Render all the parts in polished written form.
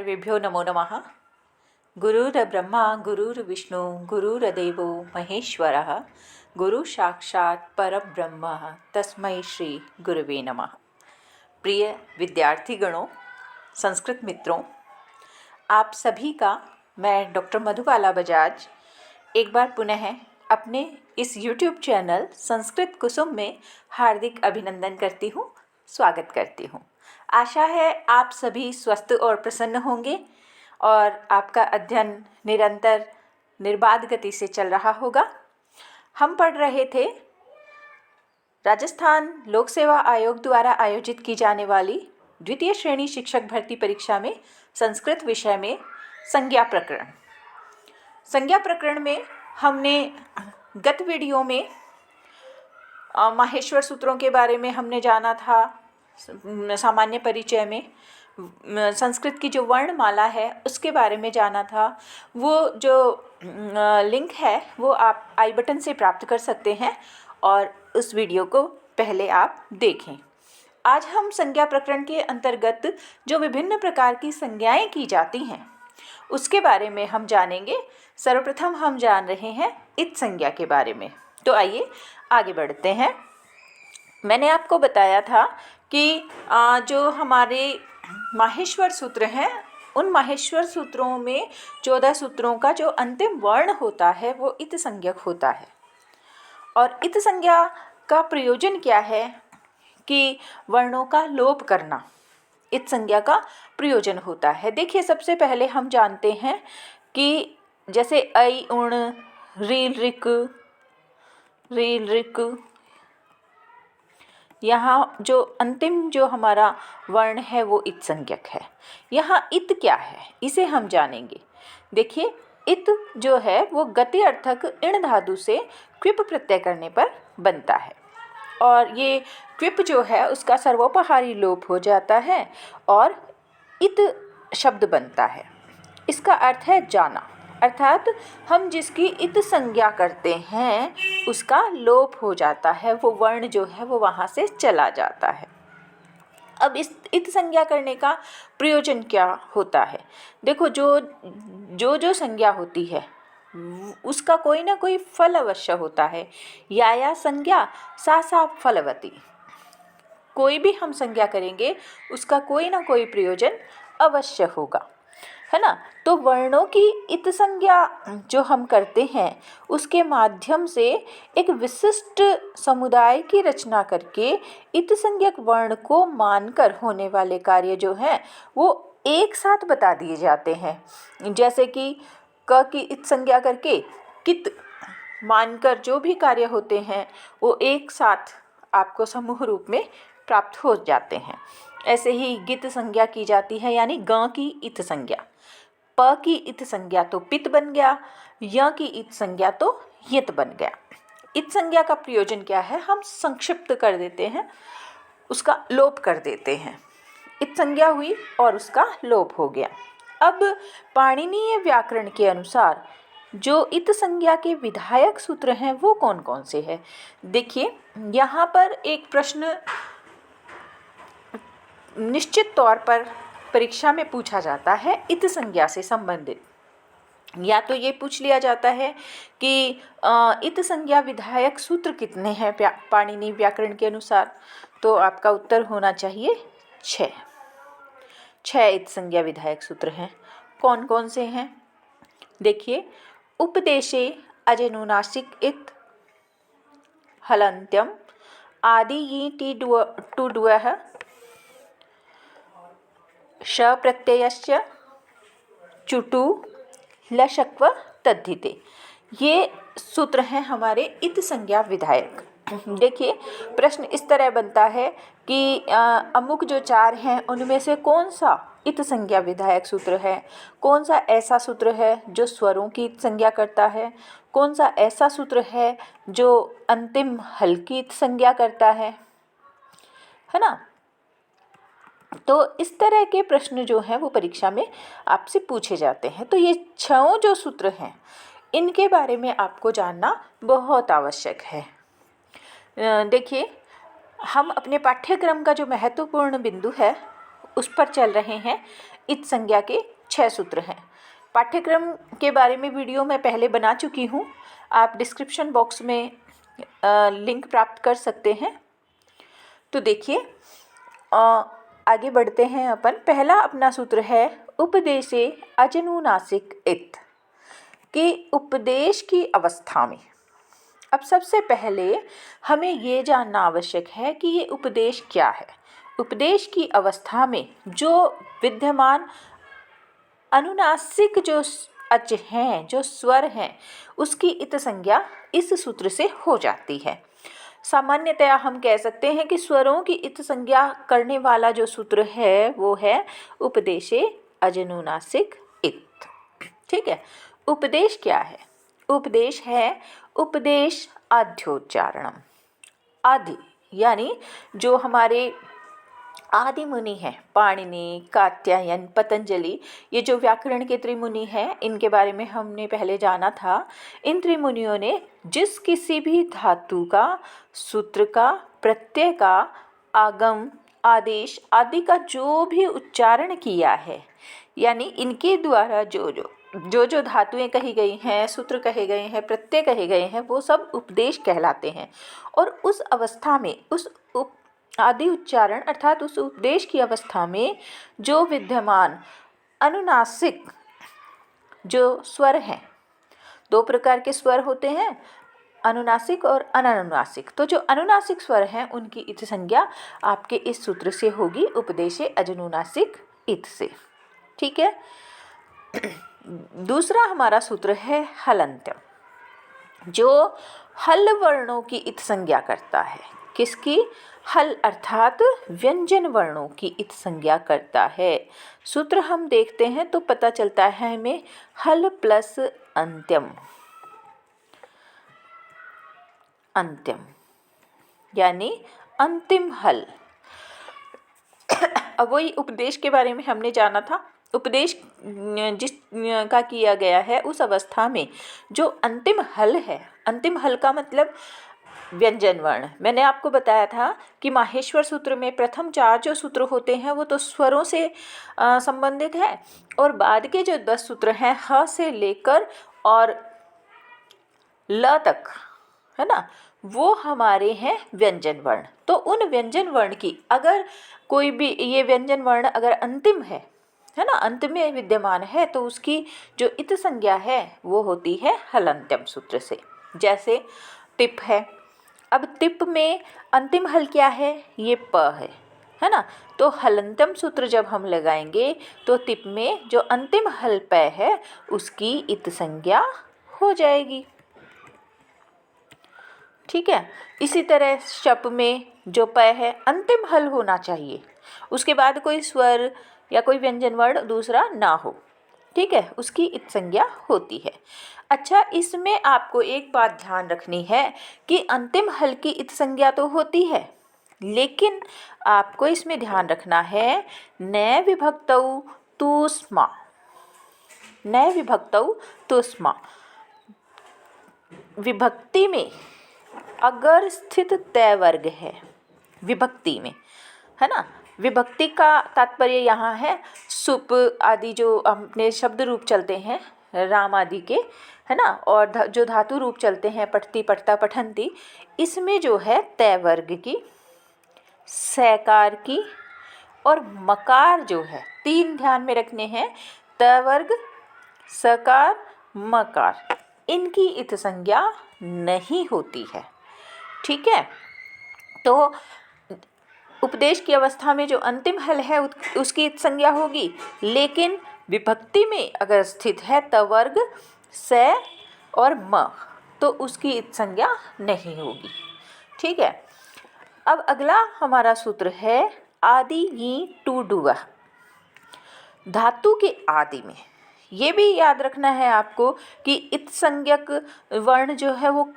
सर्वेभ्यो नमो नमः। गुरुर्ब्रह्मा गुरुर्विष्णु गुरुर्देवो महेश्वरः गुरु साक्षात् परब्रह्म तस्मै श्री गुरुवे नमः। प्रिय विद्यार्थीगणों, संस्कृत मित्रों, आप सभी का मैं डॉक्टर मधुबाला बजाज एक बार पुनः अपने इस YouTube चैनल संस्कृत कुसुम में हार्दिक अभिनंदन करती हूँ, स्वागत करती हूँ। आशा है आप सभी स्वस्थ और प्रसन्न होंगे और आपका अध्ययन निरंतर निर्बाध गति से चल रहा होगा। हम पढ़ रहे थे राजस्थान लोक सेवा आयोग द्वारा आयोजित की जाने वाली द्वितीय श्रेणी शिक्षक भर्ती परीक्षा में संस्कृत विषय में संज्ञा प्रकरण में हमने गत वीडियो में माहेश्वर सूत्रों के बारे में हमने जाना था। सामान्य परिचय में संस्कृत की जो वर्णमाला है उसके बारे में जाना था। वो जो लिंक है वो आप आई बटन से प्राप्त कर सकते हैं और उस वीडियो को पहले आप देखें। आज हम संज्ञा प्रकरण के अंतर्गत जो विभिन्न प्रकार की संज्ञाएं की जाती हैं उसके बारे में हम जानेंगे। सर्वप्रथम हम जान रहे हैं इत संज्ञा के बारे में। तो आइए आगे बढ़ते हैं। मैंने आपको बताया था कि जो हमारे माहेश्वर सूत्र हैं उन माहेश्वर सूत्रों में 14 सूत्रों का जो अंतिम वर्ण होता है वो इत संज्ञक होता है। और इत संज्ञा का प्रयोजन क्या है कि वर्णों का लोप करना इत संज्ञा का प्रयोजन होता है। देखिए, सबसे पहले हम जानते हैं कि जैसे ऐ उण रील रिक यहाँ जो अंतिम जो हमारा वर्ण है वो इत संज्ञक है। यहाँ इत क्या है इसे हम जानेंगे। देखिए, इत जो है वो गति अर्थक इण धातु से क्विप प्रत्यय करने पर बनता है और ये क्विप जो है उसका सर्वोपहारी लोप हो जाता है और इत शब्द बनता है। इसका अर्थ है जाना, अर्थात हम जिसकी इत संज्ञा करते हैं उसका लोप हो जाता है, वो वर्ण जो है वो वहाँ से चला जाता है। अब इस इत संज्ञा करने का प्रयोजन क्या होता है? देखो, जो संज्ञा होती है उसका कोई ना कोई फल अवश्य होता है। या संज्ञा सा फलवती। कोई भी हम संज्ञा करेंगे उसका कोई ना कोई प्रयोजन अवश्य होगा, है ना। तो वर्णों की इत संज्ञा जो हम करते हैं उसके माध्यम से एक विशिष्ट समुदाय की रचना करके इत संज्ञक वर्ण को मानकर होने वाले कार्य जो हैं वो एक साथ बता दिए जाते हैं। जैसे कि क की इत संज्ञा करके कित मानकर जो भी कार्य होते हैं वो एक साथ आपको समूह रूप में प्राप्त हो जाते हैं। ऐसे ही गित संज्ञा की जाती है, यानी ग की इत संज्ञा। प की इत संज्ञा तो पित बन गया, य की इत संज्ञा तो यत बन गया। इत संज्ञा का प्रयोजन क्या है? हम संक्षिप्त कर देते हैं, उसका लोप कर देते हैं। इत संज्ञा हुई और उसका लोप हो गया। अब पाणिनीय व्याकरण के अनुसार जो इत संज्ञा के विधायक सूत्र हैं वो कौन कौन से हैं? देखिए, यहाँ पर एक प्रश्न निश्चित तौर पर परीक्षा में पूछा जाता है इत संज्ञा से संबंधित। या तो ये पूछ लिया जाता है कि इत संज्ञा विधायक सूत्र कितने हैं पाणिनि व्याकरण के अनुसार, तो आपका उत्तर होना चाहिए 6 इत संज्ञा विधायक सूत्र हैं। कौन कौन से हैं? देखिए, उपदेशे अजनुनासिक इत हलन्त्यम आदि यी टुड्वः श प्रत्ययस्य चुटु लशक्व तद्धिते। ये सूत्र हैं हमारे इत संज्ञा विधायक। देखिए, प्रश्न इस तरह बनता है कि अमुक जो 4 हैं उनमें से कौन सा इत संज्ञा विधायक सूत्र है, कौन सा ऐसा सूत्र है जो स्वरों की इत संज्ञा करता है, कौन सा ऐसा सूत्र है जो अंतिम हल की इत संज्ञा करता है ना। तो इस तरह के प्रश्न जो हैं वो परीक्षा में आपसे पूछे जाते हैं। तो ये 6 जो सूत्र हैं इनके बारे में आपको जानना बहुत आवश्यक है। देखिए, हम अपने पाठ्यक्रम का जो महत्वपूर्ण बिंदु है उस पर चल रहे हैं। इत संज्ञा के 6 सूत्र हैं। पाठ्यक्रम के बारे में वीडियो मैं पहले बना चुकी हूँ, आप डिस्क्रिप्शन बॉक्स में लिंक प्राप्त कर सकते हैं। तो देखिए आगे बढ़ते हैं अपन। पहला अपना सूत्र है उपदेशे अजनुनासिक इत, कि उपदेश की अवस्था में। अब सबसे पहले हमें ये जानना आवश्यक है कि ये उपदेश क्या है। उपदेश की अवस्था में जो विद्यमान अनुनासिक जो अच हैं, जो स्वर हैं, उसकी इत संज्ञा इस सूत्र से हो जाती है। सामान्यतया हम कह सकते हैं कि स्वरों की इत संज्ञा करने वाला जो सूत्र है वो है उपदेशे अजनुनासिक इत। ठीक है, उपदेश क्या है? उपदेश है उपदेश आद्योच्चारणम। आदि यानी जो हमारे आदि मुनि हैं, पाणिनि, कात्यायन, पतंजलि, ये जो व्याकरण के त्रिमुनि हैं, इनके बारे में हमने पहले जाना था। इन त्रिमुनियों ने जिस किसी भी धातु का, सूत्र का, प्रत्यय का, आगम, आदेश आदि का जो भी उच्चारण किया है, यानी इनके द्वारा जो धातुएं कही गई हैं, सूत्र कहे गए हैं, प्रत्यय कहे गए हैं, वो सब उपदेश कहलाते हैं। और उस अवस्था में उस आदि उच्चारण अर्थात उस उपदेश की अवस्था में जो विद्यमान अनुनासिक जो स्वर हैं, 2 प्रकार के स्वर होते हैं, अनुनासिक और अननुनासिक। तो जो अनुनासिक स्वर हैं उनकी इत संज्ञा आपके इस सूत्र से होगी, उपदेशे अजनुनासिक इत से। ठीक है। दूसरा हमारा सूत्र है हलन्त्यम, जो हल वर्णों की इत संज्ञा करता है। किसकी? हल अर्थात व्यंजन वर्णों की इत संज्ञा करता है। सूत्र हम देखते हैं तो पता चलता है हमें हल प्लस अंत्यम, अंत्यम यानी अंतिम हल। अब वही उपदेश के बारे में हमने जाना था। उपदेश जिस का किया गया है उस अवस्था में जो अंतिम हल है, अंतिम हल का मतलब व्यंजन वर्ण। मैंने आपको बताया था कि माहेश्वर सूत्र में प्रथम 4 जो सूत्र होते हैं वो तो स्वरों से संबंधित है, और बाद के जो 10 सूत्र हैं ह से लेकर और ल तक, है ना, वो हमारे हैं व्यंजन वर्ण। तो उन व्यंजन वर्ण की अगर कोई भी ये व्यंजन वर्ण अगर अंतिम है ना, अंत में विद्यमान है, तो उसकी जो इत संज्ञा है वो होती है हलन्त्यम सूत्र से। जैसे टिप है। अब टिप में अंतिम हल क्या है? ये प है ना। तो हलन्त्यम सूत्र जब हम लगाएंगे तो टिप में जो अंतिम हल प है उसकी इत संज्ञा हो जाएगी। ठीक है। इसी तरह शप में जो प है अंतिम हल होना चाहिए, उसके बाद कोई स्वर या कोई व्यंजन वर्ण दूसरा ना हो। ठीक है, उसकी इत संज्ञा होती है। अच्छा, इसमें आपको एक बात ध्यान रखनी है कि अंतिम हल की इत संज्ञा तो होती है, लेकिन आपको इसमें ध्यान रखना है न विभक्तौ तुस्मा, न विभक्तौ तुस्मा। विभक्ति में अगर स्थित तय वर्ग है, विभक्ति में, है ना, विभक्ति का तात्पर्य यहाँ है सुप आदि जो अपने शब्द रूप चलते हैं राम आदि के, है ना, और जो धातु रूप चलते हैं पठती, पठता, पठंती, इसमें जो है तय वर्ग की, सैकार की और मकार जो है, 3 ध्यान में रखने हैं, तय वर्ग, सकार, मकार, इनकी इत संज्ञा नहीं होती है। ठीक है। तो उपदेश की अवस्था में जो अंतिम हल है उसकी इत संज्ञा होगी, लेकिन विभक्ति में अगर स्थित है तवर्ग, से और म, तो उसकी इत संज्ञा नहीं होगी। ठीक है। अब अगला हमारा सूत्र है आदि यी टू डुआ। धातु के आदि में ये भी याद रखना है आपको कि इत संज्ञक वर्ण जो है वो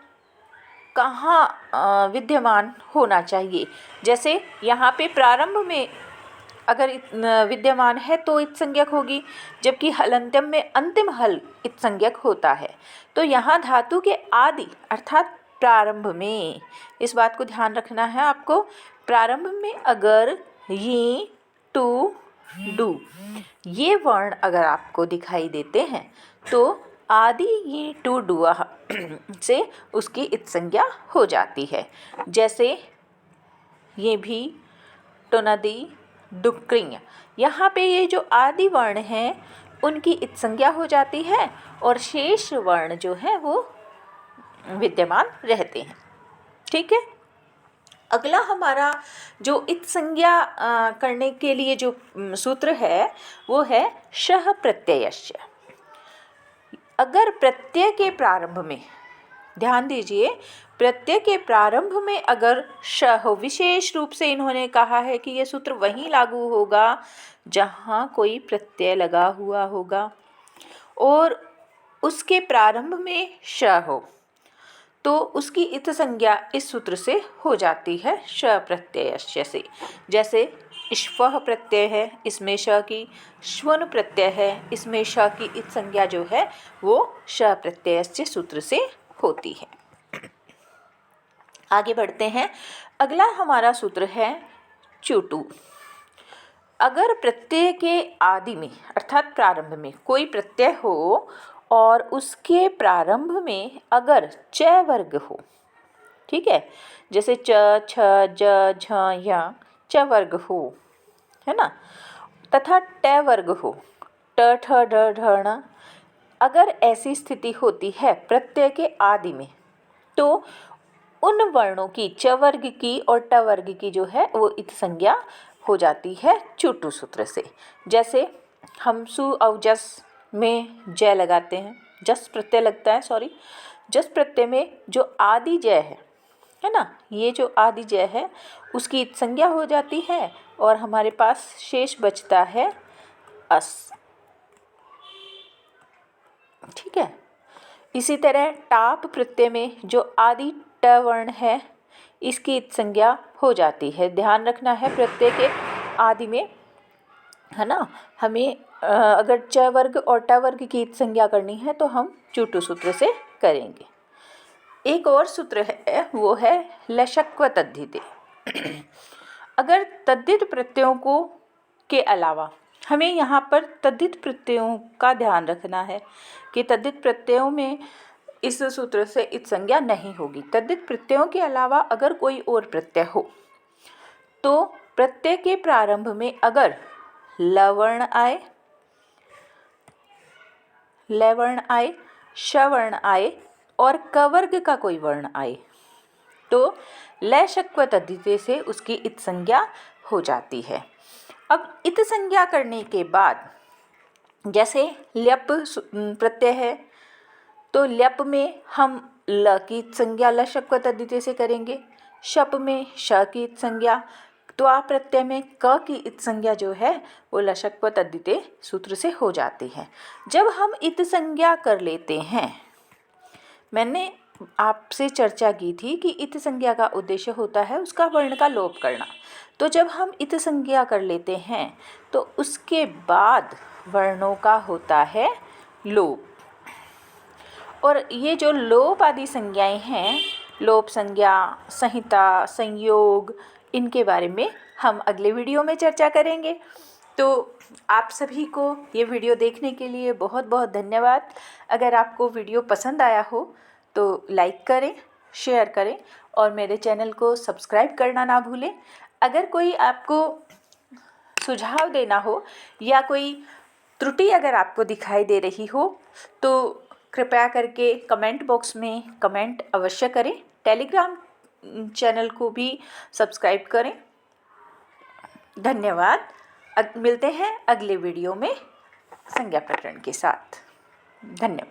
कहाँ विद्यमान होना चाहिए। जैसे यहाँ पे प्रारंभ में अगर विद्यमान है तो इत संज्ञक होगी, जबकि हलन्त्यम में अंतिम हल इत संज्ञक होता है। तो यहाँ धातु के आदि अर्थात प्रारंभ में, इस बात को ध्यान रखना है आपको, प्रारंभ में अगर ये टू डू, ये वर्ण अगर आपको दिखाई देते हैं तो आदि ये टू डुआ से उसकी इत संज्ञा हो जाती है। जैसे ये भी टोनदी डुक्रिंग, यहाँ पे ये जो आदि वर्ण हैं उनकी इत संज्ञा हो जाती है और शेष वर्ण जो है वो विद्यमान रहते हैं। ठीक है। अगला हमारा जो इत संज्ञा करने के लिए जो सूत्र है वो है शः प्रत्ययस्य। अगर प्रत्यय के प्रारंभ में, ध्यान दीजिए, प्रत्यय के प्रारंभ में अगर श हो, विशेष रूप से इन्होंने कहा है कि यह सूत्र वहीं लागू होगा जहाँ कोई प्रत्यय लगा हुआ होगा और उसके प्रारंभ में श हो, तो उसकी इत संज्ञा इस सूत्र से हो जाती है श प्रत्ययस्य से। जैसे श्वः प्रत्यय है, इसमें श की, श्वन प्रत्यय है, इसमें श की इत संज्ञा जो है वो श प्रत्ययस्य सूत्र से होती है। आगे बढ़ते हैं। अगला हमारा सूत्र है चुटु। अगर प्रत्यय के आदि में अर्थात प्रारंभ में कोई प्रत्यय हो और उसके प्रारंभ में अगर च वर्ग हो, ठीक है, जैसे च, छ, ज, झ, य, च वर्ग हो, है ना, तथा ट वर्ग हो, ट, ठ, ड, ढ, ण, अगर ऐसी स्थिति होती है प्रत्यय के आदि में तो उन वर्णों की, च वर्ग की और ट वर्ग की जो है वो इत संज्ञा हो जाती है चुटु सूत्र से। जैसे हम सु और जस में जय लगाते हैं, जस प्रत्यय लगता है, सॉरी, जस प्रत्यय में जो आदि जय है ना, ये जो आदि जय है उसकी इत संज्ञा हो जाती है और हमारे पास शेष बचता है अस। ठीक है। इसी तरह टाप प्रत्यय में जो आदि ट वर्ण है इसकी इत संज्ञा हो जाती है। ध्यान रखना है प्रत्यय के आदि में, है ना, हमें अगर च वर्ग और ट वर्ग की इत संज्ञा करनी है तो हम चुटु सूत्र से करेंगे। एक और सूत्र है वो है लशक्व तद्धिते। अगर तद्धित प्रत्ययों को के अलावा हमें यहाँ पर तद्धित प्रत्ययों का ध्यान रखना है कि तद्धित प्रत्ययों में इस सूत्र से इत संज्ञा नहीं होगी। तद्धित प्रत्ययों के अलावा अगर कोई और प्रत्यय हो तो प्रत्यय के प्रारंभ में अगर लवर्ण आए, लवर्ण आए, शवर्ण आए और कवर्ग का कोई वर्ण आए तो लशक्व तद्धिते से उसकी इत संज्ञा हो जाती है। अब इत संज्ञा करने के बाद जैसे ल्यप प्रत्यय है तो ल्यप में हम ल की इत संज्ञा लशक्व तद्धिते से करेंगे, शप में श की इत संज्ञा, त्वा प्रत्यय में क की इत संज्ञा जो है वो लशक्व तद्धिते सूत्र से हो जाती है। जब हम इत संज्ञा कर लेते हैं, मैंने आपसे चर्चा की थी कि इत संज्ञा का उद्देश्य होता है उसका वर्ण का लोप करना। तो जब हम इत संज्ञा कर लेते हैं तो उसके बाद वर्णों का होता है लोप। और ये जो लोप आदि संज्ञाएं हैं, लोप संज्ञा, संहिता, संयोग, इनके बारे में हम अगले वीडियो में चर्चा करेंगे। तो आप सभी को ये वीडियो देखने के लिए बहुत बहुत धन्यवाद। अगर आपको वीडियो पसंद आया हो तो लाइक करें, शेयर करें और मेरे चैनल को सब्सक्राइब करना ना भूलें। अगर कोई आपको सुझाव देना हो या कोई त्रुटि अगर आपको दिखाई दे रही हो तो कृपया करके कमेंट बॉक्स में कमेंट अवश्य करें। टेलीग्राम चैनल को भी सब्सक्राइब करें। धन्यवाद। मिलते हैं अगले वीडियो में संज्ञा प्रकरण के साथ। धन्यवाद।